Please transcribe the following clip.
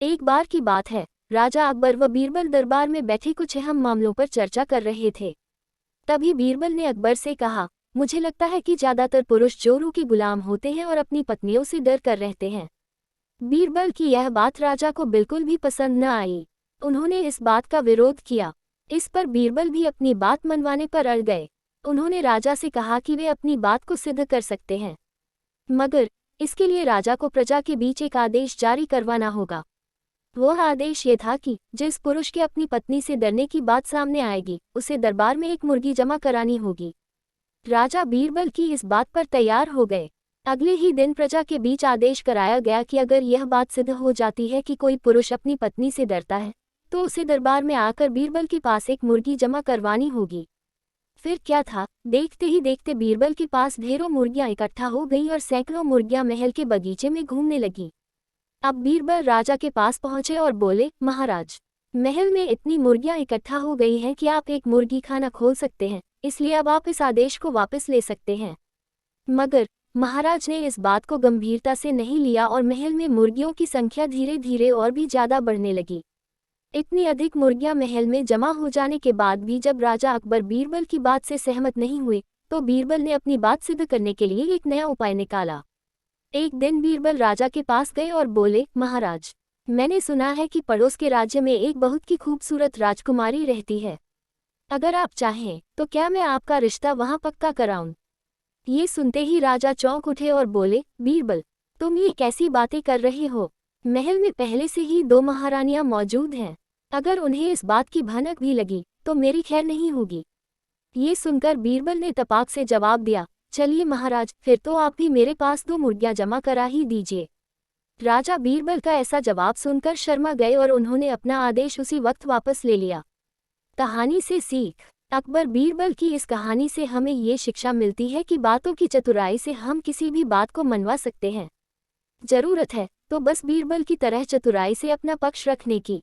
एक बार की बात है, राजा अकबर व बीरबल दरबार में बैठे कुछ अहम मामलों पर चर्चा कर रहे थे। तभी बीरबल ने अकबर से कहा, मुझे लगता है कि ज्यादातर पुरुष जोरू के गुलाम होते हैं और अपनी पत्नियों से डर कर रहते हैं। बीरबल की यह बात राजा को बिल्कुल भी पसंद न आई। उन्होंने इस बात का विरोध किया। इस पर बीरबल भी अपनी बात मनवाने पर अड़ गए। उन्होंने राजा से कहा कि वे अपनी बात को सिद्ध कर सकते हैं, मगर इसके लिए राजा को प्रजा के बीच एक आदेश जारी करवाना होगा। वह आदेश ये था कि जिस पुरुष के अपनी पत्नी से डरने की बात सामने आएगी, उसे दरबार में एक मुर्गी जमा करानी होगी। राजा बीरबल की इस बात पर तैयार हो गए। अगले ही दिन प्रजा के बीच आदेश कराया गया कि अगर यह बात सिद्ध हो जाती है कि कोई पुरुष अपनी पत्नी से डरता है, तो उसे दरबार में आकर बीरबल के पास एक मुर्गी जमा करवानी होगी। फिर क्या था, देखते ही देखते बीरबल के पास ढेरों मुर्गियां इकट्ठा हो गईं और सैकड़ों मुर्गियां महल के बगीचे में घूमने लगीं। अब बीरबल राजा के पास पहुंचे और बोले, महाराज, महल में इतनी मुर्गियां इकट्ठा हो गई हैं कि आप एक मुर्गी खाना खोल सकते हैं, इसलिए अब आप इस आदेश को वापस ले सकते हैं। मगर महाराज ने इस बात को गंभीरता से नहीं लिया और महल में मुर्गियों की संख्या धीरे धीरे और भी ज्यादा बढ़ने लगी। इतनी अधिक मुर्गियां महल में जमा हो जाने के बाद भी जब राजा अकबर बीरबल की बात से सहमत नहीं हुए, तो बीरबल ने अपनी बात सिद्ध करने के लिए एक नया उपाय निकाला। एक दिन बीरबल राजा के पास गए और बोले, महाराज, मैंने सुना है कि पड़ोस के राज्य में एक बहुत की खूबसूरत राजकुमारी रहती है। अगर आप चाहें तो क्या मैं आपका रिश्ता वहां पक्का कराऊं? ये सुनते ही राजा चौंक उठे और बोले, बीरबल, तुम ये कैसी बातें कर रहे हो? महल में पहले से ही 2 महारानियां मौजूद हैं। अगर उन्हें इस बात की भनक भी लगी तो मेरी खैर नहीं होगी। ये सुनकर बीरबल ने तपाक से जवाब दिया, चलिए महाराज, फिर तो आप भी मेरे पास 2 मुर्गियां जमा करा ही दीजिए। राजा बीरबल का ऐसा जवाब सुनकर शर्मा गए और उन्होंने अपना आदेश उसी वक्त वापस ले लिया। कहानी से सीख। अकबर बीरबल की इस कहानी से हमें ये शिक्षा मिलती है कि बातों की चतुराई से हम किसी भी बात को मनवा सकते हैं। जरूरत है तो बस बीरबल की तरह चतुराई से अपना पक्ष रखने की।